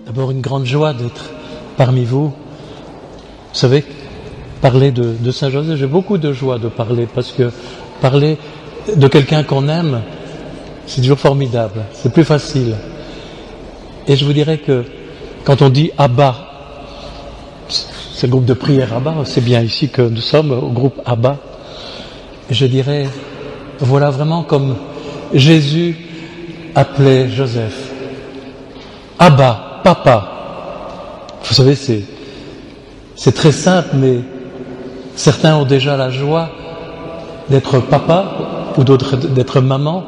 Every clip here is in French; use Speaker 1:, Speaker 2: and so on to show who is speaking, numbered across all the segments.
Speaker 1: D'abord, une grande joie d'être parmi vous. Vous savez, parler de Saint Joseph, j'ai beaucoup de joie de parler, parce que parler de quelqu'un qu'on aime, c'est toujours formidable, c'est plus facile. Et je vous dirais que quand on dit Abba, c'est le groupe de prière Abba, c'est bien ici que nous sommes au groupe Abba, je dirais, voilà vraiment comme Jésus appelait Joseph. Abba, papa. Vous savez, c'est très simple, mais certains ont déjà la joie d'être papa ou d'autres d'être maman.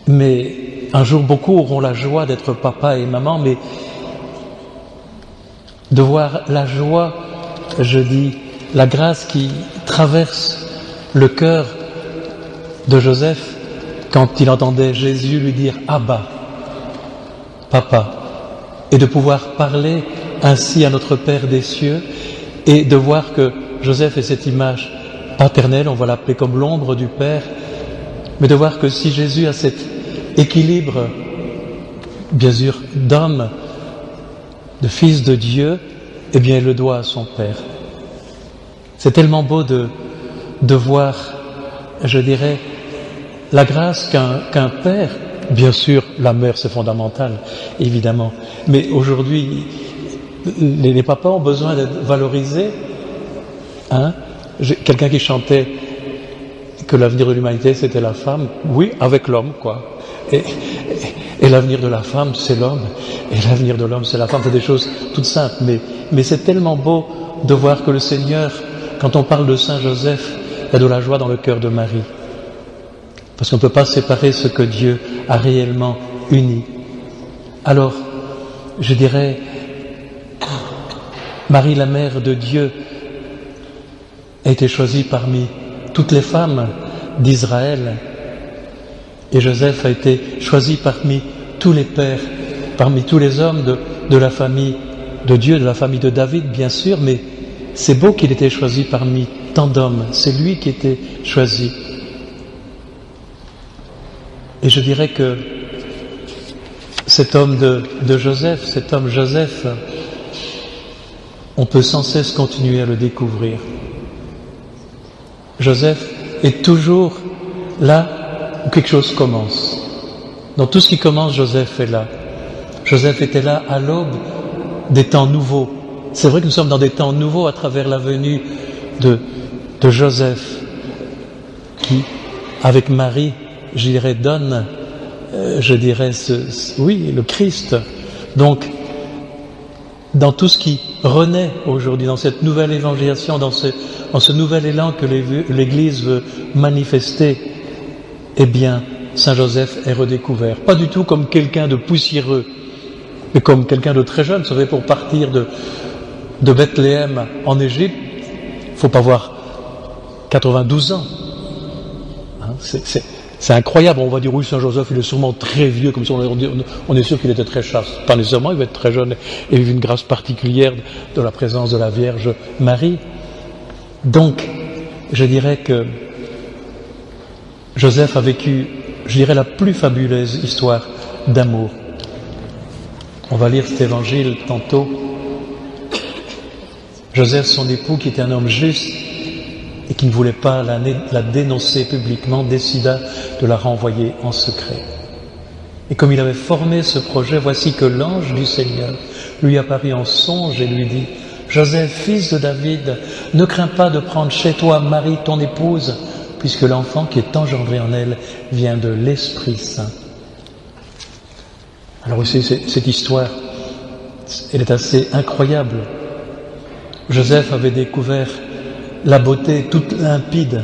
Speaker 1: Mais un jour, beaucoup auront la joie d'être papa et maman, mais de voir la joie, je dis, la grâce qui traverse le cœur de Joseph quand il entendait Jésus lui dire « Abba ». Papa, et de pouvoir parler ainsi à notre Père des cieux, et de voir que Joseph est cette image paternelle, on va l'appeler comme l'ombre du Père, mais de voir que si Jésus a cet équilibre, bien sûr, d'homme, de fils de Dieu, eh bien il le doit à son Père. C'est tellement beau de voir, je dirais, la grâce qu'un père. Bien sûr, la mère, c'est fondamental, évidemment. Mais aujourd'hui, les papas ont besoin d'être valorisés. Hein? Quelqu'un qui chantait que l'avenir de l'humanité, c'était la femme. Oui, avec l'homme, quoi. Et l'avenir de la femme, c'est l'homme. Et l'avenir de l'homme, c'est la femme. C'est des choses toutes simples. Mais c'est tellement beau de voir que le Seigneur, quand on parle de Saint Joseph, il y a de la joie dans le cœur de Marie. Parce qu'on ne peut pas séparer ce que Dieu a réellement uni. Alors, je dirais, Marie, la mère de Dieu, a été choisie parmi toutes les femmes d'Israël. Et Joseph a été choisi parmi tous les pères, parmi tous les hommes de la famille de Dieu, de la famille de David, bien sûr, mais c'est beau qu'il ait été choisi parmi tant d'hommes. C'est lui qui était choisi. Et je dirais que cet homme de Joseph, cet homme Joseph, on peut sans cesse continuer à le découvrir. Joseph est toujours là où quelque chose commence. Dans tout ce qui commence, Joseph est là. Joseph était là à l'aube des temps nouveaux. C'est vrai que nous sommes dans des temps nouveaux à travers la venue de Joseph, qui, avec Marie, je dirais, donne, le Christ. Donc, dans tout ce qui renaît aujourd'hui, dans cette nouvelle évangélisation, dans ce nouvel élan que l'Église veut manifester, eh bien, Saint Joseph est redécouvert. Pas du tout comme quelqu'un de poussiéreux, mais comme quelqu'un de très jeune. Vous savez, pour partir de Bethléem en Égypte, il ne faut pas avoir 92 ans. Hein, c'est incroyable, on va dire oui, Saint Joseph, il est sûrement très vieux, comme ça on est sûr qu'il était très chaste. Pas nécessairement, il va être très jeune et vivre une grâce particulière de la présence de la Vierge Marie. Donc, je dirais que Joseph a vécu, je dirais, la plus fabuleuse histoire d'amour. On va lire cet évangile tantôt. Joseph, son époux, qui était un homme juste, et qui ne voulait pas la dénoncer publiquement, décida de la renvoyer en secret. Et comme il avait formé ce projet, voici que l'ange du Seigneur lui apparut en songe et lui dit « Joseph, fils de David, ne crains pas de prendre chez toi Marie, ton épouse, puisque l'enfant qui est engendré en elle vient de l'Esprit Saint. » Alors aussi, cette histoire, elle est assez incroyable. Joseph avait découvert la beauté toute limpide,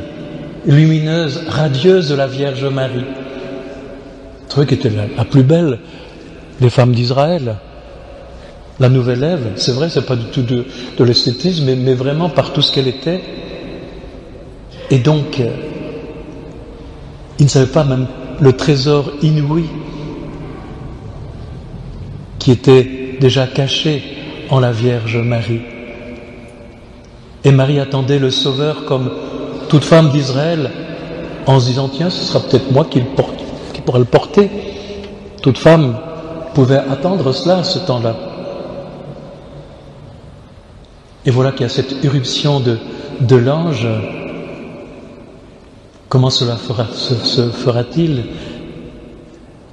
Speaker 1: lumineuse, radieuse de la Vierge Marie. Vous savez qu'elle était la plus belle des femmes d'Israël. La nouvelle Ève, c'est vrai, c'est pas du tout de l'esthétisme, mais vraiment par tout ce qu'elle était. Et donc, il ne savait pas même le trésor inouï qui était déjà caché en la Vierge Marie. Et Marie attendait le Sauveur comme toute femme d'Israël, en se disant, tiens, ce sera peut-être moi qui pourra le porter. Toute femme pouvait attendre cela à ce temps-là. Et voilà qu'il y a cette irruption de l'ange. Comment cela se fera-t-il?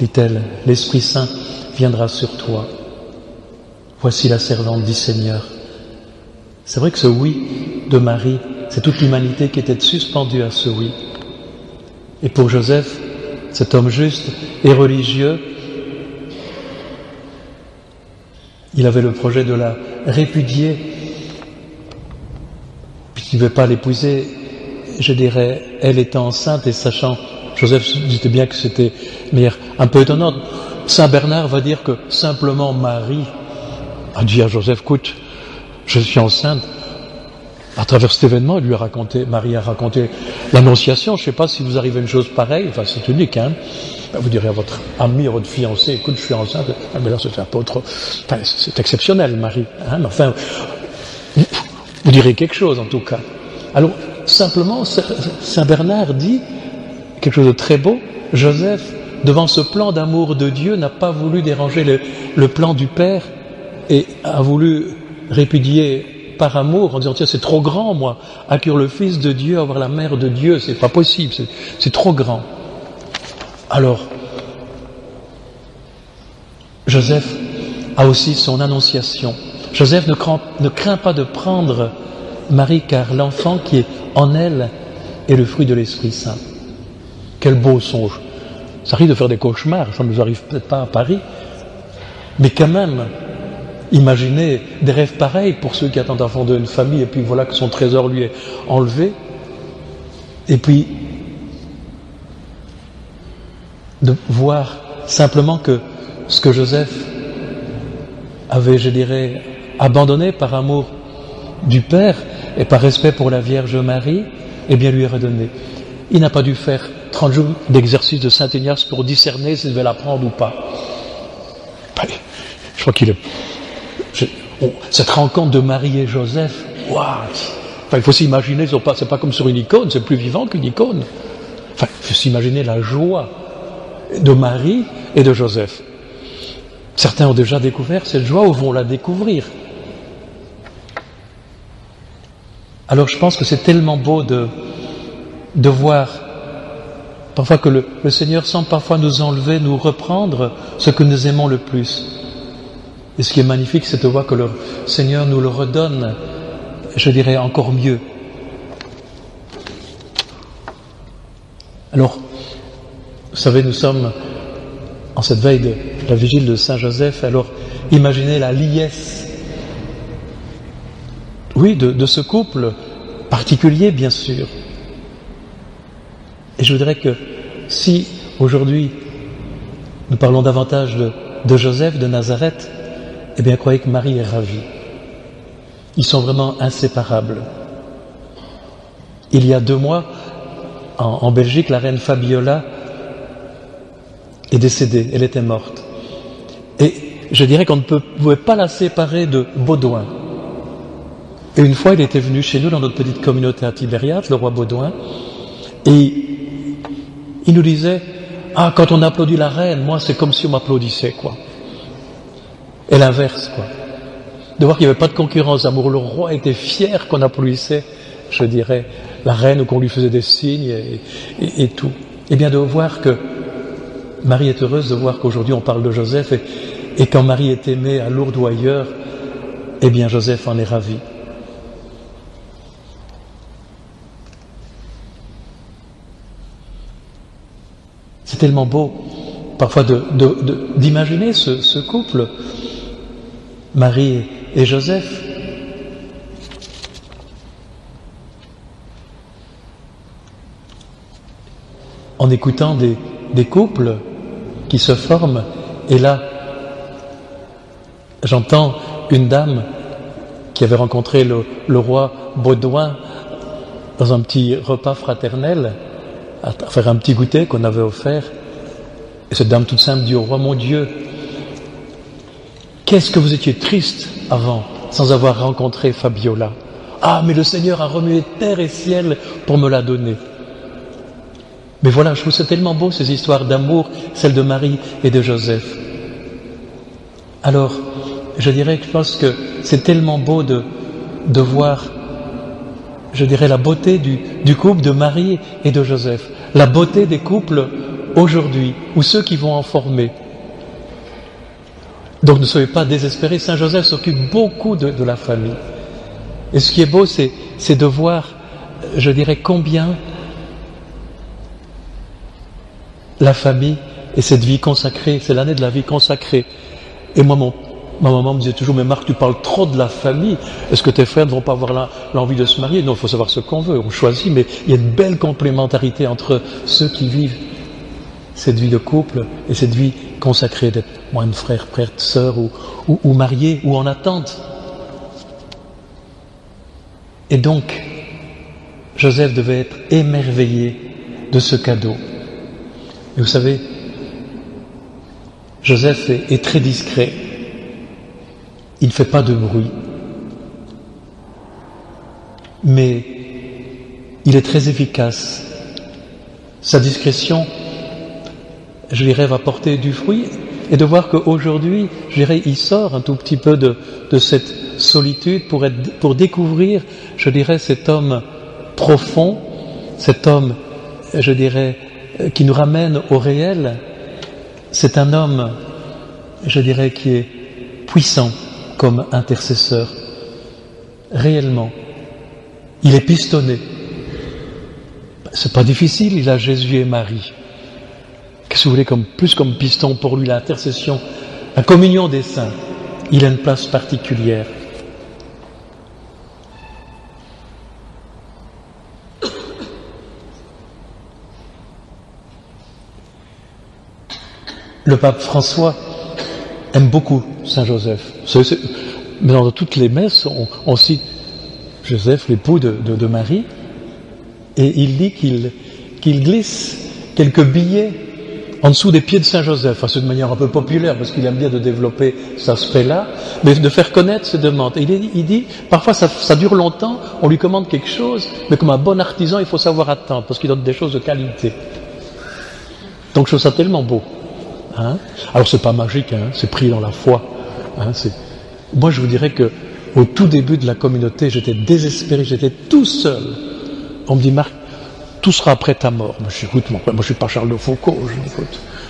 Speaker 1: Dit-elle, l'Esprit Saint viendra sur toi. Voici la servante du Seigneur. C'est vrai que ce oui de Marie, c'est toute l'humanité qui était suspendue à ce oui. Et pour Joseph, cet homme juste et religieux, il avait le projet de la répudier, puisqu'il ne veut pas l'épouser. Je dirais, elle étant enceinte et sachant, Joseph disait bien que c'était un peu étonnant. Saint Bernard va dire que simplement Marie a dit à Joseph, écoute, je suis enceinte. À travers cet événement, Marie a raconté l'Annonciation. Je ne sais pas si vous arrivez à une chose pareille, enfin c'est unique, hein. Vous direz à votre ami, à votre fiancé, écoute, je suis enceinte. Ah, mais là, c'est un peu autre. Enfin, c'est exceptionnel, Marie. Hein, mais enfin, vous direz quelque chose, en tout cas. Alors, simplement, Saint Bernard dit quelque chose de très beau. Joseph, devant ce plan d'amour de Dieu, n'a pas voulu déranger le plan du Père et a voulu répudier par amour en disant, tiens, c'est trop grand, moi, accueillir le Fils de Dieu, avoir la Mère de Dieu, c'est pas possible, c'est trop grand. Alors, Joseph a aussi son annonciation. Joseph ne craint pas de prendre Marie, car l'enfant qui est en elle est le fruit de l'Esprit Saint. Quel beau songe. Ça arrive de faire des cauchemars, ça ne nous arrive peut-être pas à Paris, mais quand même, imaginez des rêves pareils pour ceux qui attendent à fonder une famille, et puis voilà que son trésor lui est enlevé, et puis de voir simplement que ce que Joseph avait, je dirais, abandonné par amour du Père et par respect pour la Vierge Marie, eh bien lui est redonné. Il n'a pas dû faire 30 jours d'exercice de Saint Ignace pour discerner s'il devait la prendre ou pas. Je crois qu'il est... Cette rencontre de Marie et Joseph, waouh! Enfin, il faut s'imaginer, c'est pas comme sur une icône, c'est plus vivant qu'une icône. Enfin, il faut s'imaginer la joie de Marie et de Joseph. Certains ont déjà découvert cette joie ou vont la découvrir. Alors je pense que c'est tellement beau de voir parfois que le Seigneur semble parfois nous enlever, nous reprendre ce que nous aimons le plus. Et ce qui est magnifique, c'est de voir que le Seigneur nous le redonne, je dirais encore mieux. Alors, vous savez, nous sommes en cette veille de la vigile de Saint Joseph, alors imaginez la liesse, oui, de ce couple particulier, bien sûr. Et je voudrais que si aujourd'hui nous parlons davantage de Joseph de Nazareth, eh bien croyez que Marie est ravie. Ils sont vraiment inséparables. Il y a 2 mois, en Belgique, la reine Fabiola est décédée, elle était morte. Et je dirais qu'on ne pouvait pas la séparer de Baudouin. Et une fois, il était venu chez nous dans notre petite communauté à Tibériade, le roi Baudouin, et il nous disait, ah, quand on applaudit la reine, moi c'est comme si on m'applaudissait, quoi. Et l'inverse, quoi. De voir qu'il n'y avait pas de concurrence d'amour. Le roi était fier qu'on applaudissait, je dirais, la reine ou qu'on lui faisait des signes et tout. Et bien de voir que Marie est heureuse de voir qu'aujourd'hui on parle de Joseph et quand Marie est aimée à Lourdes ou ailleurs, eh bien Joseph en est ravi. C'est tellement beau parfois d'imaginer ce couple, Marie et Joseph. En écoutant des couples qui se forment, et là, j'entends une dame qui avait rencontré le roi Baudouin dans un petit repas fraternel, à faire un petit goûter qu'on avait offert. Et cette dame toute simple dit au roi, mon Dieu, Qu'est-ce que vous étiez triste avant, sans avoir rencontré Fabiola? Ah, mais le Seigneur a remué terre et ciel pour me la donner. Mais voilà, je trouve ça tellement beau, ces histoires d'amour, celles de Marie et de Joseph. Alors, je dirais que je pense que c'est tellement beau de voir, je dirais, la beauté du couple de Marie et de Joseph, la beauté des couples aujourd'hui, ou ceux qui vont en former. Donc ne soyez pas désespérés, Saint Joseph s'occupe beaucoup de la famille. Et ce qui est beau, c'est de voir, je dirais, combien la famille et cette vie consacrée, c'est l'année de la vie consacrée. Et moi, ma maman me disait toujours, mais Marc, tu parles trop de la famille. Est-ce que tes frères ne vont pas avoir l'envie de se marier? Non, il faut savoir ce qu'on veut, on choisit, mais il y a une belle complémentarité entre ceux qui vivent cette vie de couple et cette vie consacrée d'être moine, frère, prêtre, sœur ou marié ou en attente. Et donc, Joseph devait être émerveillé de ce cadeau. Et vous savez, Joseph est très discret. Il ne fait pas de bruit. Mais il est très efficace. Sa discrétion, je dirais, va porter du fruit. Et de voir qu'aujourd'hui, je dirais, il sort un tout petit peu de cette solitude pour découvrir, je dirais, cet homme profond, cet homme, je dirais, qui nous ramène au réel. C'est un homme, je dirais, qui est puissant comme intercesseur, réellement. Il est pistonné. C'est pas difficile, il a Jésus et Marie. Qu'est-ce que vous voulez plus comme piston pour lui, l'intercession, la communion des saints. Il a une place particulière. Le pape François aime beaucoup Saint Joseph. Mais dans toutes les messes, on cite Joseph, l'époux de Marie, et il dit qu'il glisse quelques billets en dessous des pieds de Saint Joseph. Enfin, c'est de manière un peu populaire, parce qu'il aime bien de développer cet aspect-là, mais de faire connaître ses demandes. Et il dit, parfois ça dure longtemps, on lui commande quelque chose, mais comme un bon artisan, il faut savoir attendre, parce qu'il donne des choses de qualité. Donc je trouve ça tellement beau. Hein? Alors c'est pas magique, hein, c'est pris dans la foi. Hein, moi je vous dirais que au tout début de la communauté, j'étais désespéré, j'étais tout seul. On me dit, Marc, tout sera après ta mort. Moi je dis, écoute, moi je suis pas Charles de Foucault, moi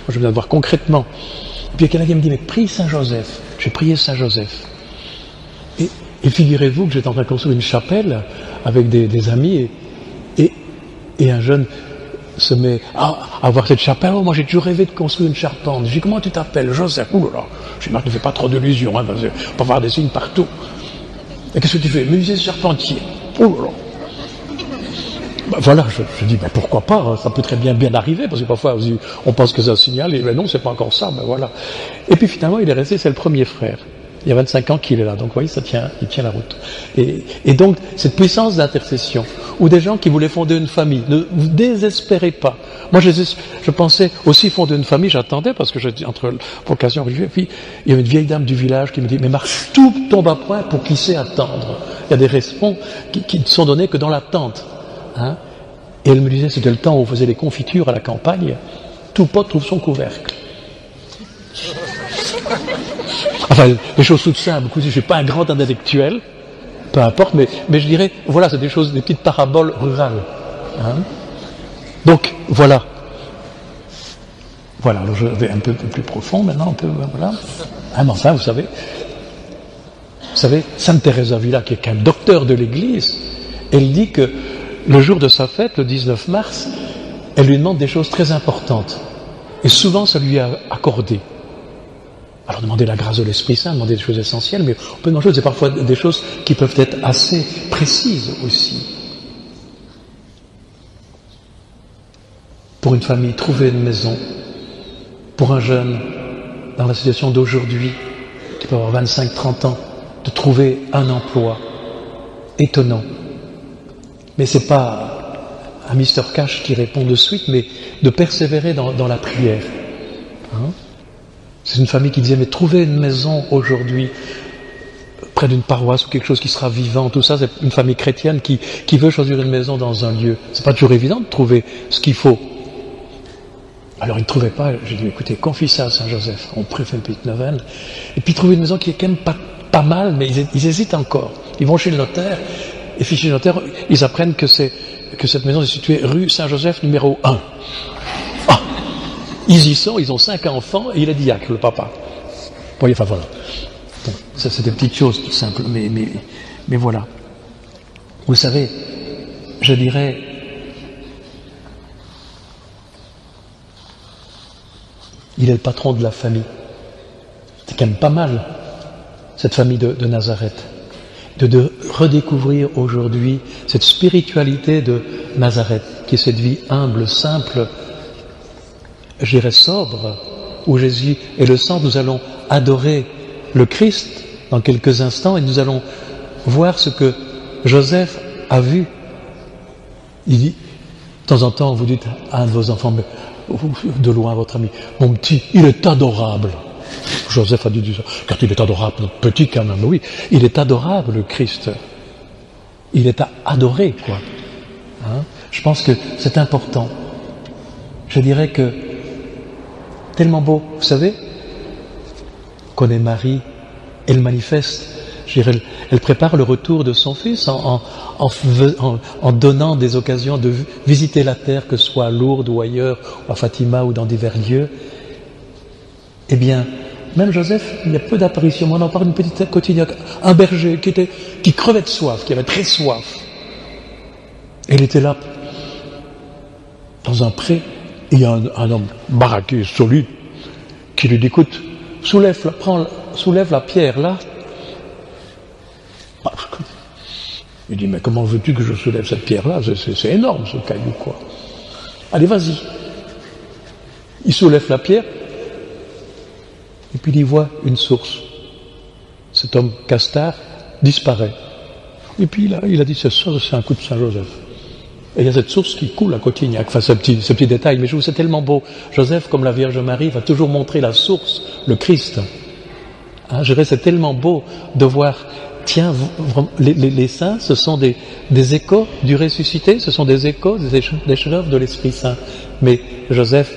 Speaker 1: je viens de voir concrètement. Et puis quelqu'un qui me dit, mais prie Saint Joseph. J'ai prié Saint Joseph. Et figurez-vous que j'étais en train de construire une chapelle avec des amis et un jeune se met à voir cette chapelle. Oh, moi j'ai toujours rêvé de construire une charpente. Je dis, comment tu t'appelles? Joseph. Ouh là là. Je dis, Marc, ne fais pas trop d'illusions, hein, parce qu'on peut avoir des signes partout. Et qu'est-ce que tu fais? Musée charpentier. Ouh là là. Ben, voilà, je dis, ben pourquoi pas, hein, ça peut très bien arriver, parce que parfois on pense que c'est un signal, et ben non, c'est pas encore ça, ben voilà. Et puis finalement, il est resté, c'est le premier frère. Il y a 25 ans qu'il est là, donc vous voyez, il tient la route. Et donc, cette puissance d'intercession, ou des gens qui voulaient fonder une famille, ne vous désespérez pas. Moi, je pensais aussi fonder une famille, j'attendais, parce que entre vocation religieuse, puis il y avait une vieille dame du village qui me dit, mais Marc, tout tombe à point pour qui sait attendre. Il y a des réponses qui ne sont données que dans l'attente. Hein? Et elle me disait, c'était le temps où on faisait les confitures à la campagne, tout pot trouve son couvercle. Enfin, les choses toutes simples, je ne suis pas un grand intellectuel, peu importe, mais je dirais, voilà, c'est des petites paraboles rurales. Hein? Donc, voilà. Voilà, alors je vais un peu plus profond maintenant, voilà. Ah, mais enfin, vous savez, Sainte Thérèse d'Avila, qui est qu'un docteur de l'Église, elle dit que le jour de sa fête, le 19 mars, elle lui demande des choses très importantes. Et souvent, ça lui est accordé. Alors demander la grâce de l'Esprit Saint, demander des choses essentielles, mais on peut demander parfois des choses qui peuvent être assez précises aussi. Pour une famille, trouver une maison. Pour un jeune, dans la situation d'aujourd'hui, qui peut avoir 25-30 ans, de trouver un emploi. Étonnant. Mais c'est pas un Mr Cash qui répond de suite, mais de persévérer dans la prière. Hein? C'est une famille qui disait, mais trouvez une maison aujourd'hui, près d'une paroisse ou quelque chose qui sera vivant, tout ça, c'est une famille chrétienne qui veut choisir une maison dans un lieu. C'est pas toujours évident de trouver ce qu'il faut. Alors ils ne trouvaient pas, j'ai dit, écoutez, confie ça à Saint-Joseph, on préfère une petite neuvaine, et puis trouver une maison qui est quand même pas mal, mais ils hésitent encore. Ils vont chez le notaire, et puis chez le notaire, ils apprennent que cette maison est située rue Saint-Joseph numéro 1. Ah, ils y sont, ils ont 5 enfants, et il est diacre, le papa. Bon, enfin voilà. Bon, ça c'est des petites choses tout simples, mais voilà. Vous savez, je dirais, il est le patron de la famille. C'est quand même pas mal, cette famille de Nazareth. De redécouvrir aujourd'hui cette spiritualité de Nazareth, qui est cette vie humble, simple, je dirais sobre, où Jésus est le centre. Nous allons adorer le Christ dans quelques instants et nous allons voir ce que Joseph a vu. Il dit, de temps en temps, vous dites à un de vos enfants, mais de loin, votre ami, mon petit, il est adorable. Joseph a dit ça, car il est adorable, notre petit quand même, oui. Il est adorable, le Christ. Il est à adorer, quoi. Hein? Je pense que c'est important. Je dirais que, tellement beau, vous savez, connaît Marie, elle manifeste, je dirais, elle prépare le retour de son fils en donnant des occasions de visiter la terre, que ce soit à Lourdes ou ailleurs, ou à Fatima ou dans divers lieux. Eh bien, même Joseph, il y a peu d'apparitions. On en parle d'une petite quotidienne. Un berger qui crevait de soif, qui avait très soif. Et il était là, dans un pré, et il y a un homme baraqué, solide, qui lui dit, écoute, soulève la pierre là. Il dit, mais comment veux-tu que je soulève cette pierre-là? C'est énorme ce caillou, quoi. Allez, vas-y. Il soulève la pierre, et puis il voit une source. Cet homme castard disparaît. Et puis il a dit, c'est un coup de Saint-Joseph. Et il y a cette source qui coule à Cotignac, enfin ce petit détail, mais je trouve que c'est tellement beau. Joseph, comme la Vierge Marie, va toujours montrer la source, le Christ. Hein, je dirais, c'est tellement beau de voir, tiens, les saints, ce sont des échos du ressuscité, ce sont des échos, des chefs-d'œuvre de l'Esprit Saint. Mais Joseph,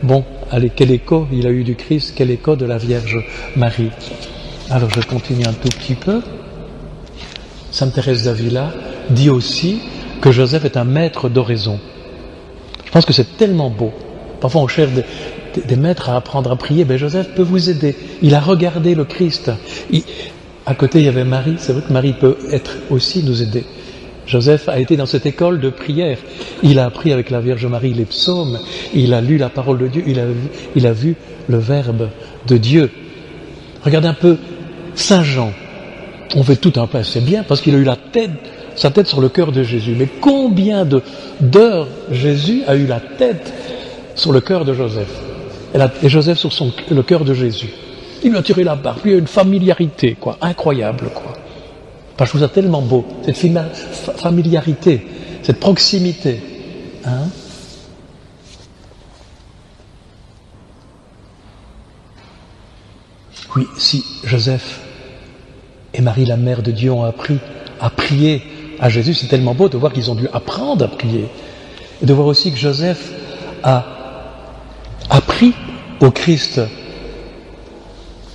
Speaker 1: bon, allez, quel écho il a eu du Christ, quel écho de la Vierge Marie. Alors je continue un tout petit peu. Sainte Thérèse d'Avila dit aussi que Joseph est un maître d'oraison. Je pense que c'est tellement beau. Parfois on cherche des maîtres à apprendre à prier, ben Joseph peut vous aider. Il a regardé le Christ. À côté il y avait Marie, c'est vrai que Marie peut aussi nous aider. Joseph a été dans cette école de prière. Il a appris avec la Vierge Marie les psaumes, il a lu la parole de Dieu, il a vu le Verbe de Dieu. Regardez un peu Saint Jean. On fait tout un pas, c'est bien, parce qu'il a eu sa tête sur le cœur de Jésus. Mais combien d'heures Jésus a eu la tête sur le cœur de Joseph, et Joseph sur le cœur de Jésus. Il lui a tiré la barbe, il y a une familiarité, quoi, incroyable, quoi. Enfin, je trouve ça tellement beau, cette familiarité, cette proximité. Hein? Oui, si Joseph et Marie, la mère de Dieu, ont appris à prier à Jésus, c'est tellement beau de voir qu'ils ont dû apprendre à prier. Et de voir aussi que Joseph a appris au Christ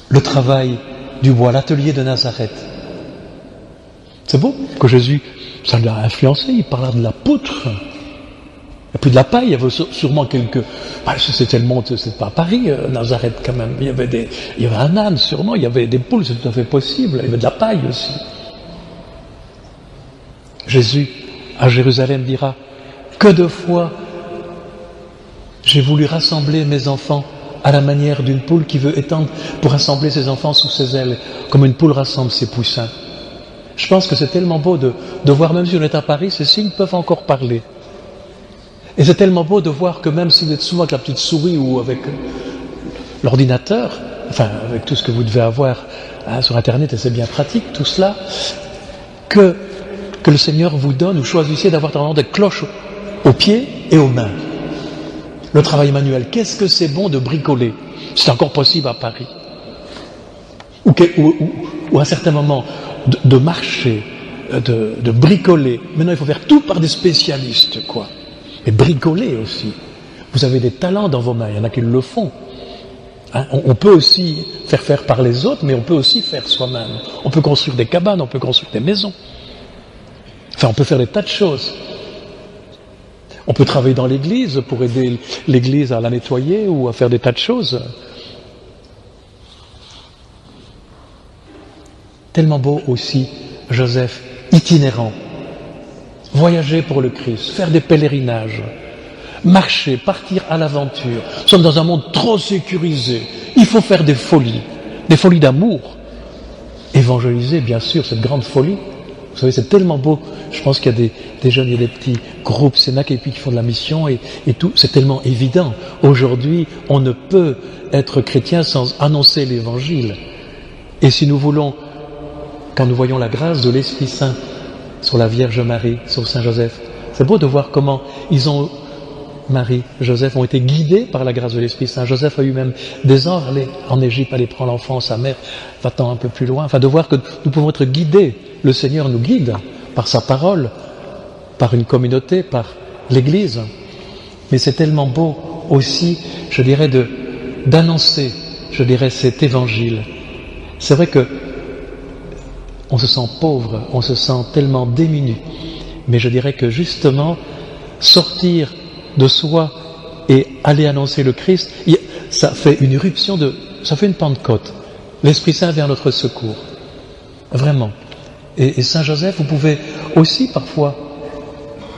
Speaker 1: le travail du bois, l'atelier de Nazareth. C'est beau que Jésus, ça l'a influencé, il parla de la poutre. Et puis de la paille, il y avait sûrement quelques... c'était le monde, c'est pas à Paris, Nazareth quand même. Il y avait un âne sûrement, il y avait des poules, c'est tout à fait possible. Il y avait de la paille aussi. Jésus, à Jérusalem, dira, que de fois j'ai voulu rassembler mes enfants à la manière d'une poule qui veut étendre pour rassembler ses enfants sous ses ailes, comme une poule rassemble ses poussins. Je pense que c'est tellement beau de voir, même si on est à Paris, ces signes peuvent encore parler. Et c'est tellement beau de voir que même si vous êtes souvent avec la petite souris ou avec l'ordinateur, enfin avec tout ce que vous devez avoir sur Internet, et c'est bien pratique tout cela, que le Seigneur vous donne, ou choisissez d'avoir vraiment des cloches aux pieds et aux mains. Le travail manuel, qu'est-ce que c'est bon de bricoler. c'est encore possible à Paris. Ou à un certain moment, de marcher, de bricoler. Maintenant, il faut faire tout par des spécialistes, quoi. Et bricoler aussi. Vous avez des talents dans vos mains, il y en a qui le font. Hein, on peut aussi faire par les autres, mais on peut aussi faire soi-même. On peut construire des cabanes, on peut construire des maisons. Enfin, on peut faire des tas de choses. On peut travailler dans l'église pour aider l'église à la nettoyer ou à faire des tas de choses. Tellement beau aussi, Joseph, itinérant. Voyager pour le Christ, faire des pèlerinages, marcher, partir à l'aventure. Nous sommes dans un monde trop sécurisé. Il faut faire des folies d'amour. Évangéliser, bien sûr, cette grande folie. Vous savez, c'est tellement beau. Je pense qu'il y a des jeunes, il y a des petits groupes Sénac et puis qui font de la mission et tout. C'est tellement évident. Aujourd'hui, on ne peut être chrétien sans annoncer l'Évangile. Et si nous voulons, quand nous voyons la grâce de l'Esprit Saint sur la Vierge Marie, sur Saint Joseph, c'est beau de voir comment Marie, Joseph ont été guidés par la grâce de l'Esprit Saint. Joseph a eu même des ans à aller en Égypte, aller prendre l'enfant, sa mère, va-t'en un peu plus loin. Enfin, de voir que nous pouvons être guidés. Le Seigneur nous guide par sa parole, par une communauté, par l'Église. Mais c'est tellement beau aussi, je dirais, d'annoncer, je dirais, cet évangile. C'est vrai que on se sent pauvre, on se sent tellement démuni. Mais je dirais que justement, sortir de soi et aller annoncer le Christ, ça fait une éruption ça fait une Pentecôte. L'Esprit Saint vient à notre secours. Vraiment. Et Saint Joseph, vous pouvez aussi parfois,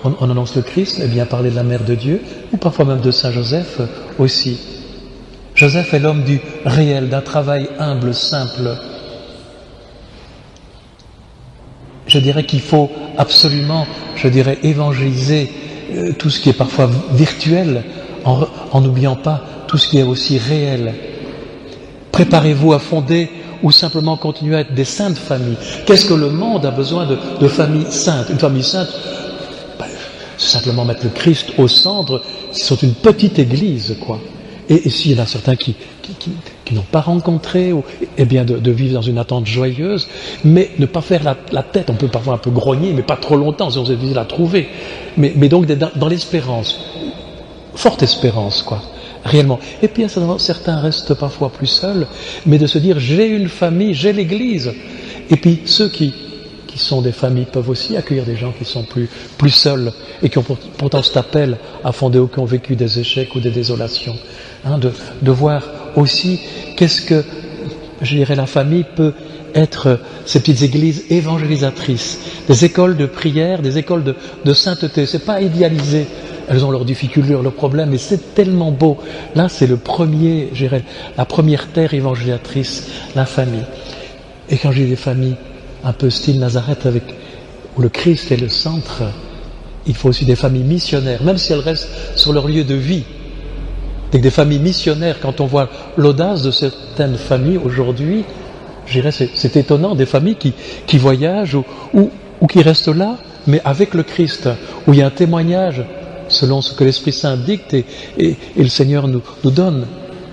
Speaker 1: on annonce le Christ, eh bien parler de la Mère de Dieu, ou parfois même de Saint Joseph aussi. Joseph est l'homme du réel, d'un travail humble, simple. Je dirais qu'il faut absolument, évangéliser tout ce qui est parfois virtuel, en n'oubliant pas tout ce qui est aussi réel. Préparez-vous à fonder ou simplement continuer à être des saintes familles. Qu'est-ce que le monde a besoin de familles saintes? Une famille sainte, c'est simplement mettre le Christ au centre. C'est une petite église, quoi. Et s'il y en a certains qui n'ont pas rencontré, eh bien de vivre dans une attente joyeuse, mais ne pas faire la tête. On peut parfois un peu grogner, mais pas trop longtemps, si on s'est difficile à trouver. Mais donc dans l'espérance, forte espérance, quoi, réellement. Et puis certains restent parfois plus seuls, mais de se dire j'ai une famille, j'ai l'Église. Et puis ceux qui sont des familles peuvent aussi accueillir des gens qui sont plus seuls et qui ont pourtant cet appel à fonder ou qui ont vécu des échecs ou des désolations. Hein, de voir aussi qu'est-ce que, je dirais, la famille peut être, ces petites églises évangélisatrices, des écoles de prière, des écoles de sainteté. C'est pas idéalisé. Elles ont leurs difficultés, leurs problèmes, mais c'est tellement beau. Là, c'est la première terre évangélisatrice, la famille. Et quand j'ai des familles un peu style Nazareth où le Christ est le centre, il faut aussi des familles missionnaires, même si elles restent sur leur lieu de vie. Et des familles missionnaires, quand on voit l'audace de certaines familles aujourd'hui, je dirais c'est étonnant, des familles qui voyagent ou qui restent là, mais avec le Christ, où il y a un témoignage selon ce que l'Esprit Saint dicte et le Seigneur nous donne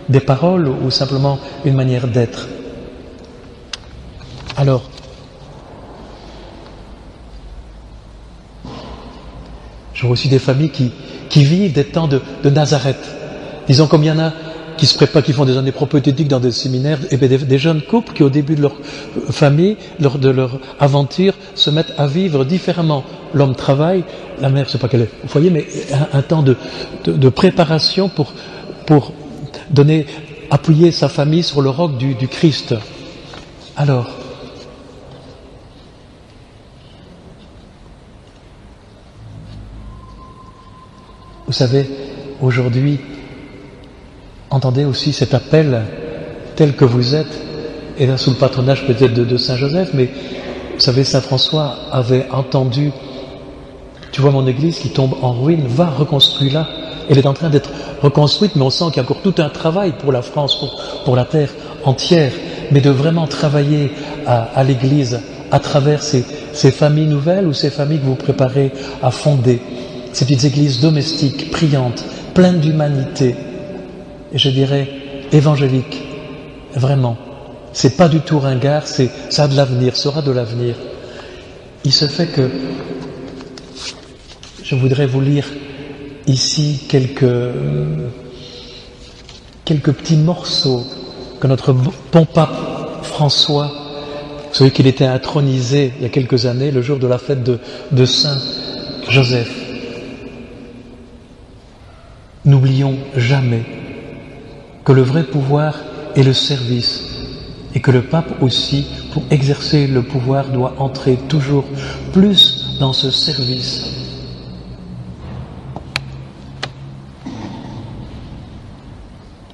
Speaker 1: des paroles ou simplement une manière d'être. Alors, je vois aussi des familles qui vivent des temps de Nazareth. Disons comme il y en a qui se préparent, qui font des années propétiques dans des séminaires, et bien des jeunes couples qui au début de leur famille, de leur aventure, se mettent à vivre différemment. L'homme travaille, la mère, je ne sais pas quelle est au foyer, mais un temps de préparation pour appuyer sa famille sur le roc du Christ. Alors, vous savez, aujourd'hui, entendez aussi cet appel tel que vous êtes, et là sous le patronage peut-être de Saint Joseph, mais vous savez, Saint François avait entendu, tu vois mon église qui tombe en ruine, va reconstruire-la. Elle est en train d'être reconstruite, mais on sent qu'il y a encore tout un travail pour la France, pour la terre entière, mais de vraiment travailler à l'église à travers ces familles nouvelles ou ces familles que vous préparez à fonder. Ces petites églises domestiques, priantes, pleines d'humanité. Et je dirais, évangélique, vraiment. C'est pas du tout ringard, ça a de l'avenir, ça aura de l'avenir. Il se fait que je voudrais vous lire ici quelques petits morceaux que notre bon pape François, vous savez qu'il était intronisé il y a quelques années, le jour de la fête de Saint Joseph. N'oublions jamais que le vrai pouvoir est le service et que le pape aussi, pour exercer le pouvoir, doit entrer toujours plus dans ce service.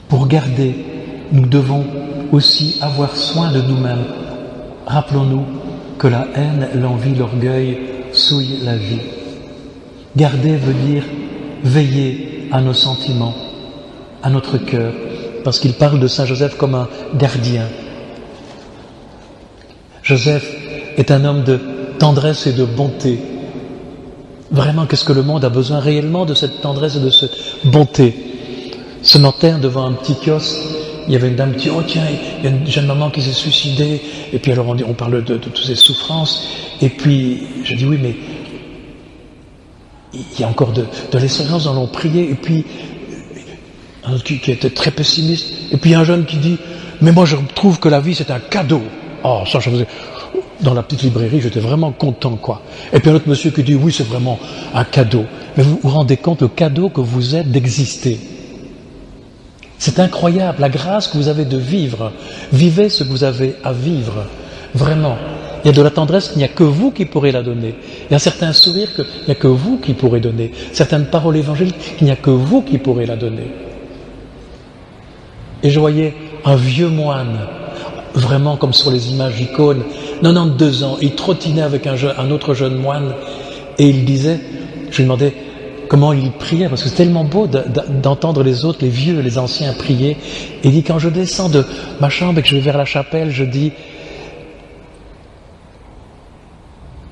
Speaker 1: Pour garder, nous devons aussi avoir soin de nous-mêmes. Rappelons-nous que la haine, l'envie, l'orgueil souillent la vie. Garder veut dire veiller à nos sentiments, à notre cœur, parce qu'il parle de Saint Joseph comme un gardien. Joseph est un homme de tendresse et de bonté. Vraiment, qu'est-ce que le monde a besoin réellement de cette tendresse et de cette bonté? Ce matin, devant un petit kiosque, il y avait une dame qui dit « Oh tiens, il y a une jeune maman qui s'est suicidée. » Et puis alors on parle de toutes ces souffrances. Et puis je dis « Oui, mais il y a encore de l'espérance, nous allons prier. » Et puis un autre qui était très pessimiste. Et puis un jeune qui dit « Mais moi je trouve que la vie c'est un cadeau. » Oh, ça je faisais... Dans la petite librairie, j'étais vraiment content, quoi. Et puis un autre monsieur qui dit « Oui, c'est vraiment un cadeau. » Mais vous vous rendez compte le cadeau que vous êtes d'exister? C'est incroyable, la grâce que vous avez de vivre. Vivez ce que vous avez à vivre, vraiment. Il y a de la tendresse qu'il n'y a que vous qui pourrez la donner. Il y a certains sourires qu'il n'y a que vous qui pourrez donner. Certaines paroles évangéliques qu'il n'y a que vous qui pourrez la donner. Et je voyais un vieux moine, vraiment comme sur les images icônes, 92 ans, il trottinait avec un autre jeune moine, et il disait, je lui demandais comment il priait, parce que c'est tellement beau d'entendre les autres, les vieux, les anciens prier. Et il dit, quand je descends de ma chambre et que je vais vers la chapelle, je dis...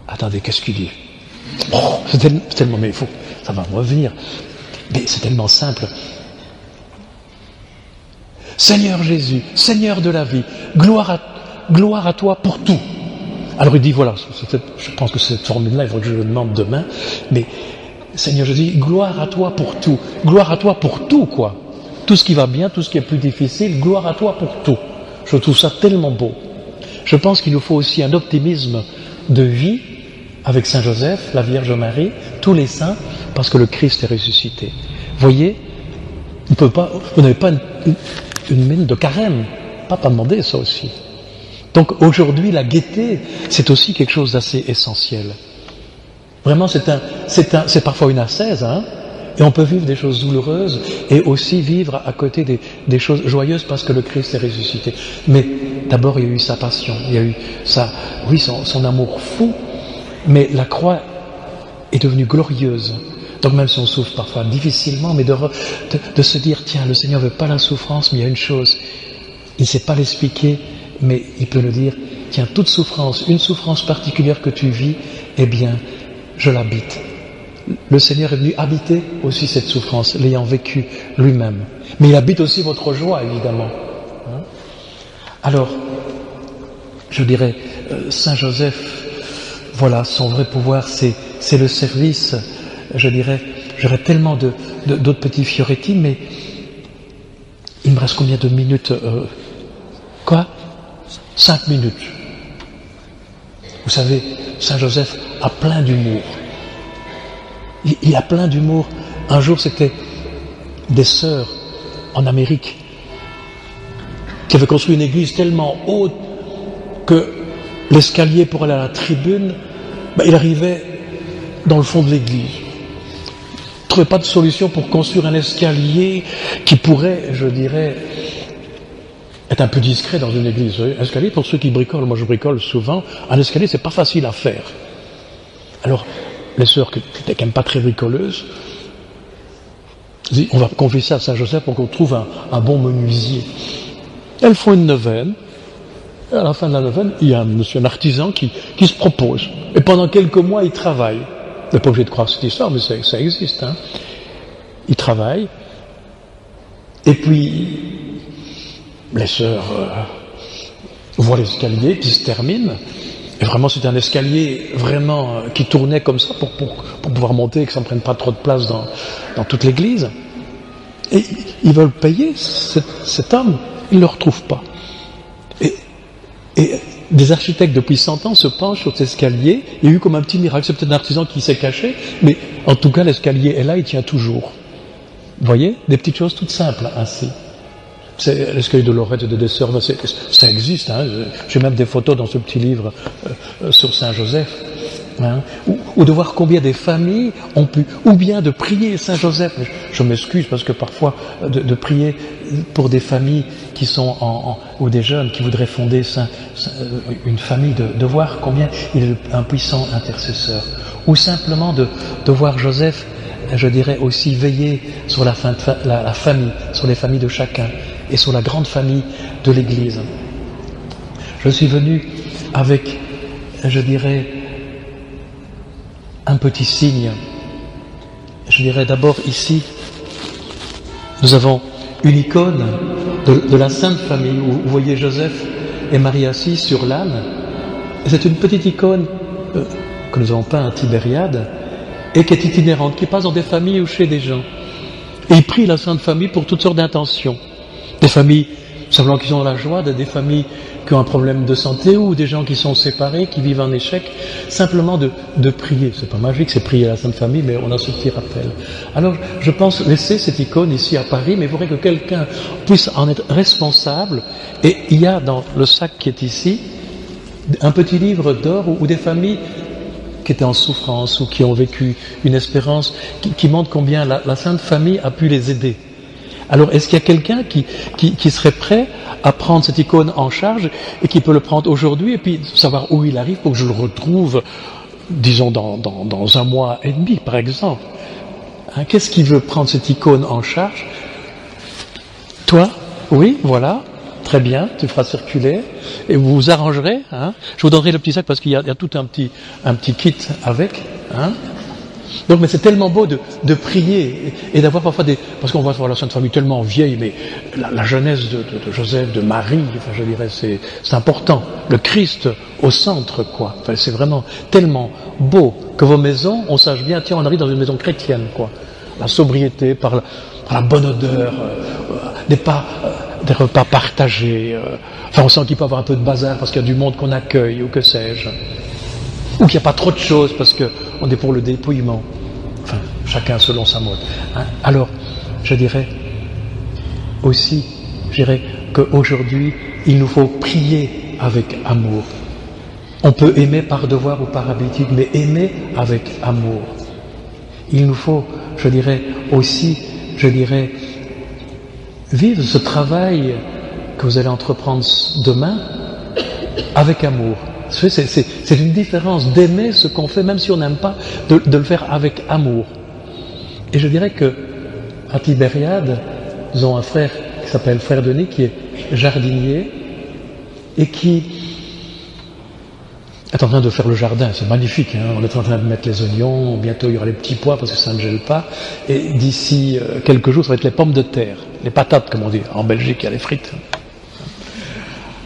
Speaker 1: Attendez, qu'est-ce qu'il dit? Oh, c'est tellement... Mais ça va me revenir. Mais c'est tellement simple. Seigneur Jésus, Seigneur de la vie, gloire à toi pour tout. Alors il dit, voilà, je pense que cette formule-là, il faudrait que je le demande demain, mais... Seigneur Jésus, gloire à toi pour tout. Gloire à toi pour tout, quoi. Tout ce qui va bien, tout ce qui est plus difficile, gloire à toi pour tout. Je trouve ça tellement beau. Je pense qu'il nous faut aussi un optimisme de vie avec Saint Joseph, la Vierge Marie, tous les saints, parce que le Christ est ressuscité. Voyez, vous n'avez pas une mine de carême. Papa demandé ça aussi. Donc aujourd'hui, la gaieté, c'est aussi quelque chose d'assez essentiel. Vraiment, c'est parfois une ascèse, hein, et on peut vivre des choses douloureuses et aussi vivre à côté des choses joyeuses parce que le Christ est ressuscité. Mais d'abord, il y a eu sa passion, il y a eu son amour fou, mais la croix est devenue glorieuse. Donc même si on souffre parfois difficilement, mais de se dire, tiens, le Seigneur veut pas la souffrance, mais il y a une chose, il ne sait pas l'expliquer, mais il peut le dire, tiens, toute souffrance, une souffrance particulière que tu vis, eh bien, je l'habite. Le Seigneur est venu habiter aussi cette souffrance, l'ayant vécue lui-même. Mais il habite aussi votre joie, évidemment. Alors, je dirais, Saint Joseph, voilà, son vrai pouvoir, c'est le service. Je dirais, j'aurais tellement d'autres petits fioretti, mais il me reste combien de minutes 5 minutes. Vous savez, Saint Joseph a plein d'humour. Il a plein d'humour. Un jour, c'était des sœurs en Amérique qui avaient construit une église tellement haute que l'escalier pour aller à la tribune, il arrivait dans le fond de l'église. Ils ne trouvaient pas de solution pour construire un escalier qui pourrait, je dirais, être un peu discret dans une église. Un escalier, pour ceux qui bricolent, moi je bricole souvent, un escalier c'est pas facile à faire. Alors, les sœurs qui n'étaient quand même pas très bricoleuses, disent, on va confier ça à Saint Joseph pour qu'on trouve un bon menuisier. Elles font une neuvaine, et à la fin de la neuvaine, il y a un artisan qui se propose. Et pendant quelques mois, il travaille. Vous n'êtes pas obligé de croire cette histoire, mais ça existe. Hein. Il travaille, et puis les sœurs voient l'escalier qui se termine. Et vraiment, c'était un escalier vraiment qui tournait comme ça pour pouvoir monter et que ça ne prenne pas trop de place dans toute l'église. Et ils veulent payer cet homme, ils ne le retrouvent pas. Et des architectes depuis 100 ans se penchent sur cet escalier. Il y a eu comme un petit miracle, c'est peut-être un artisan qui s'est caché, mais en tout cas l'escalier est là, il tient toujours. Vous voyez, des petites choses toutes simples ainsi. C'est l'escalier de Lorette et de Dessert, ça existe. Hein. J'ai même des photos dans ce petit livre sur Saint-Joseph. Hein, ou de voir combien des familles ont pu, ou bien de prier Saint-Joseph. Je m'excuse parce que parfois de prier pour des familles qui sont ou des jeunes qui voudraient fonder une famille, de voir combien il est un puissant intercesseur. Ou simplement de voir Joseph, je dirais aussi veiller sur la famille, sur les familles de chacun et sur la grande famille de l'Église. Je suis venu avec, je dirais, un petit signe. Je dirais d'abord ici, nous avons une icône de la Sainte Famille, où vous voyez Joseph et Marie assis sur l'âne. C'est une petite icône que nous avons peint à Tibériade et qui est itinérante, qui passe dans des familles ou chez des gens. Et il prie la Sainte Famille pour toutes sortes d'intentions. Des familles simplement qui sont dans la joie, des familles qui ont un problème de santé ou des gens qui sont séparés, qui vivent en échec, simplement de prier. C'est pas magique, c'est prier la Sainte Famille, mais on a ce petit rappel. Alors, je pense laisser cette icône ici à Paris, mais il faudrait que quelqu'un puisse en être responsable. Et il y a dans le sac qui est ici un petit livre d'or où des familles qui étaient en souffrance ou qui ont vécu une espérance, qui montre combien la Sainte Famille a pu les aider. Alors, est-ce qu'il y a quelqu'un qui serait prêt à prendre cette icône en charge et qui peut le prendre aujourd'hui et puis savoir où il arrive pour que je le retrouve, disons, dans un mois et demi, par exemple. Hein, qu'est-ce qui veut prendre cette icône en charge? Toi? Oui, voilà. Très bien, tu feras circuler et vous vous arrangerez. Hein. Je vous donnerai le petit sac parce qu'il y a tout un petit kit avec. Hein. Donc, mais c'est tellement beau de prier et d'avoir parfois parce qu'on va voir la Sainte Famille tellement vieille, mais la jeunesse de Joseph, de Marie, enfin, je dirais, c'est important. Le Christ au centre, quoi. Enfin, c'est vraiment tellement beau que vos maisons, on sache bien, tiens, on arrive dans une maison chrétienne, quoi. La sobriété, par la bonne odeur, des repas partagés. Enfin, on sent qu'il peut y avoir un peu de bazar parce qu'il y a du monde qu'on accueille ou que sais-je. Ou qu'il n'y a pas trop de choses parce qu'on est pour le dépouillement. Enfin, chacun selon sa mode. Hein. Alors, je dirais qu'aujourd'hui, il nous faut prier avec amour. On peut aimer par devoir ou par habitude, mais aimer avec amour. Il nous faut, vivre ce travail que vous allez entreprendre demain avec amour. C'est une différence d'aimer ce qu'on fait, même si on n'aime pas, de le faire avec amour. Et je dirais que à Tibériade, nous avons un frère qui s'appelle Frère Denis, qui est jardinier et qui est en train de faire le jardin. C'est magnifique, hein. On est en train de mettre les oignons, bientôt il y aura les petits pois parce que ça ne gèle pas. Et d'ici quelques jours, ça va être les pommes de terre, les patates, comme on dit. En Belgique, il y a les frites.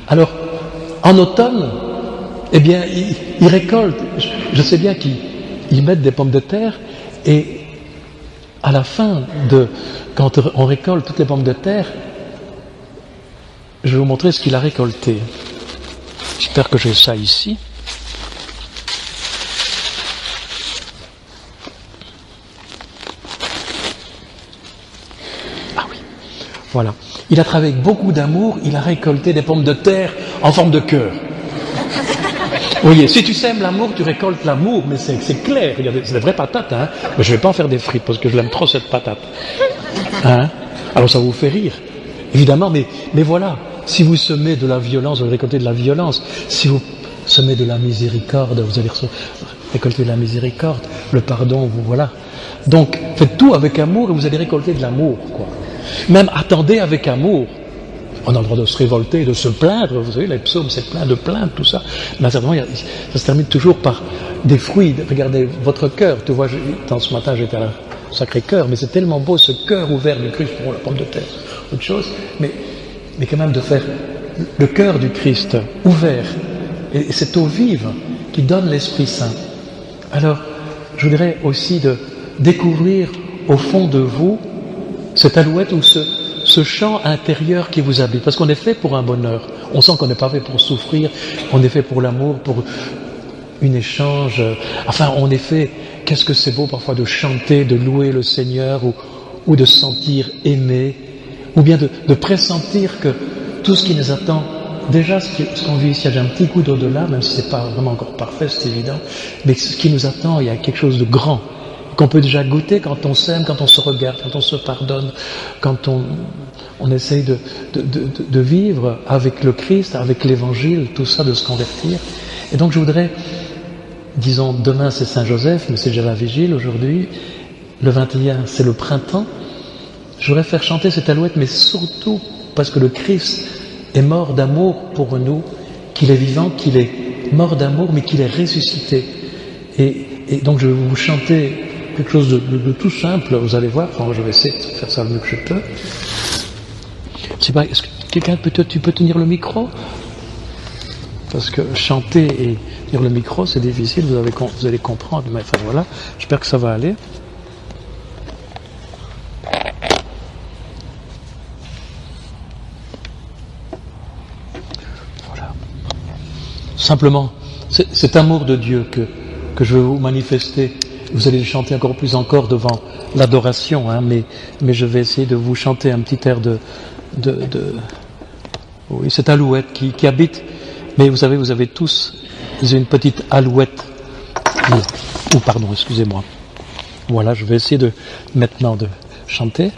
Speaker 1: Alors, en automne, eh bien, ils récoltent. Je sais bien qu'ils mettent des pommes de terre et à la fin quand on récolte toutes les pommes de terre, je vais vous montrer ce qu'il a récolté. J'espère que j'ai ça ici. Ah oui, voilà. Il a travaillé avec beaucoup d'amour, il a récolté des pommes de terre en forme de cœur. Vous voyez, si tu sèmes l'amour, tu récoltes l'amour, mais c'est clair, c'est des vraies patates, hein. Mais je ne vais pas en faire des frites parce que je l'aime trop cette patate. Hein. Alors ça vous fait rire, évidemment, mais voilà, si vous semez de la violence, vous allez récolter de la violence. Si vous semez de la miséricorde, vous allez récolter de la miséricorde, le pardon, voilà. Donc, faites tout avec amour et vous allez récolter de l'amour, quoi. Même attendez avec amour. On a le droit de se révolter, de se plaindre. Vous savez, les psaumes, c'est plein de plaintes, tout ça. Mais certainement, ça se termine toujours par des fruits. Regardez votre cœur. Tu vois, ce matin, j'étais à la Sacré-Cœur, mais c'est tellement beau ce cœur ouvert du Christ pour la pomme de terre. Autre chose. Mais mais quand même de faire le cœur du Christ ouvert. Et cette eau vive qui donne l'Esprit Saint. Alors, je voudrais aussi de découvrir au fond de vous cette alouette ou ce chant intérieur qui vous habite. Parce qu'on est fait pour un bonheur. On sent qu'on n'est pas fait pour souffrir, on est fait pour l'amour, pour un échange. Enfin, on est fait, qu'est-ce que c'est beau parfois de chanter, de louer le Seigneur ou de se sentir aimé, ou bien de pressentir que tout ce qui nous attend, déjà ce qu'on vit ici, j'ai un petit coup d'au-delà, même si c'est pas vraiment encore parfait, c'est évident, mais ce qui nous attend, il y a quelque chose de grand, qu'on peut déjà goûter quand on s'aime, quand on se regarde, quand on se pardonne, quand on essaye de vivre avec le Christ, avec l'Évangile, tout ça, de se convertir. Et donc je voudrais, disons, demain c'est Saint-Joseph, mais c'est déjà la vigile aujourd'hui, le 21 c'est le printemps, je voudrais faire chanter cette alouette, mais surtout parce que le Christ est mort d'amour pour nous, qu'il est vivant, qu'il est mort d'amour, mais qu'il est ressuscité. Et donc je vais vous chanter quelque chose de tout simple, vous allez voir, enfin, je vais essayer de faire ça le mieux que je peux. Je sais pas, est-ce que quelqu'un tu peux tenir le micro? Parce que chanter et tenir le micro, c'est difficile, vous allez comprendre, mais enfin voilà, j'espère que ça va aller. Voilà. Simplement, cet amour de Dieu que je veux vous manifester, vous allez le chanter encore devant l'adoration, hein, mais je vais essayer de vous chanter un petit air oui, cette alouette qui habite, mais vous savez, vous avez tous une petite alouette, pardon, excusez-moi. Voilà, je vais essayer maintenant de chanter.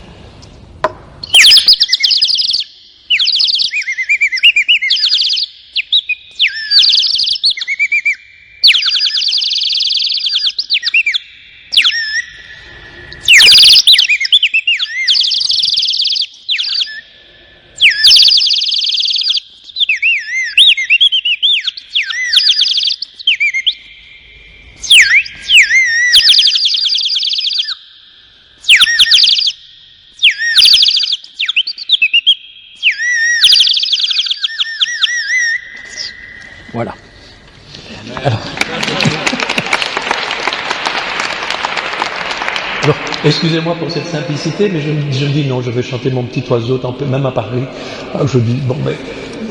Speaker 1: Voilà. Alors, excusez-moi pour cette simplicité, mais je me dis non, je vais chanter mon petit oiseau, même à Paris. Je dis, bon, mais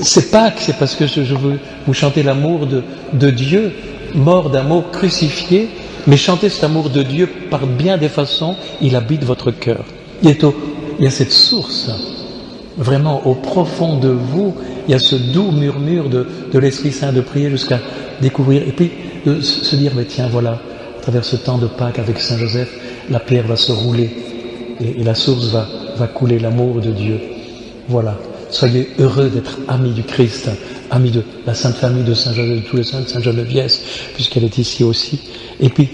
Speaker 1: c'est Pâques, c'est parce que je veux vous chanter l'amour de Dieu, mort d'amour, crucifié, mais chanter cet amour de Dieu par bien des façons, il habite votre cœur. Il y a cette source, vraiment au profond de vous, il y a ce doux murmure de l'Esprit Saint, de prier jusqu'à découvrir, et puis de se dire, mais tiens, voilà, à travers ce temps de Pâques avec Saint Joseph, la pierre va se rouler, et la source va couler, l'amour de Dieu. Voilà. Soyez heureux d'être amis du Christ, amis de la Sainte Famille de Saint Joseph, de tous les saints, de Sainte Geneviève, puisqu'elle est ici aussi. Et puis,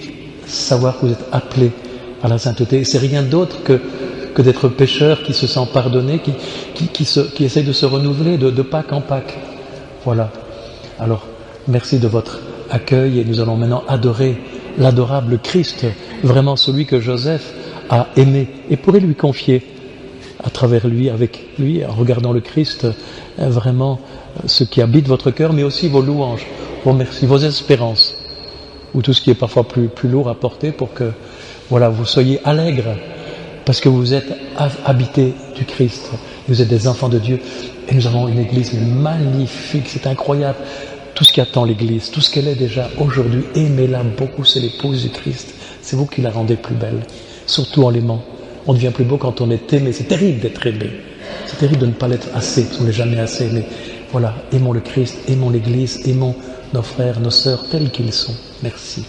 Speaker 1: savoir que vous êtes appelés à la sainteté. Et c'est rien d'autre que d'être pécheur qui se sent pardonné, qui essaie de se renouveler de Pâques en Pâques. Voilà. Alors, merci de votre accueil et nous allons maintenant adorer l'adorable Christ, vraiment celui que Joseph a aimé et pourrait lui confier à travers lui, avec lui, en regardant le Christ, vraiment ce qui habite votre cœur, mais aussi vos louanges, vos merci, vos espérances, ou tout ce qui est parfois plus lourd à porter pour que, voilà, vous soyez allègres, parce que vous êtes habités du Christ, vous êtes des enfants de Dieu, et nous avons une église magnifique, c'est incroyable, tout ce qui attend l'église, tout ce qu'elle est déjà aujourd'hui, aimez-la beaucoup, c'est l'épouse du Christ, c'est vous qui la rendez plus belle, surtout en l'aimant. On devient plus beau quand on est aimé. C'est terrible d'être aimé. C'est terrible de ne pas l'être assez, parce qu'on n'est jamais assez. Mais voilà, aimons le Christ, aimons l'Église, aimons nos frères, nos sœurs tels qu'ils sont. Merci.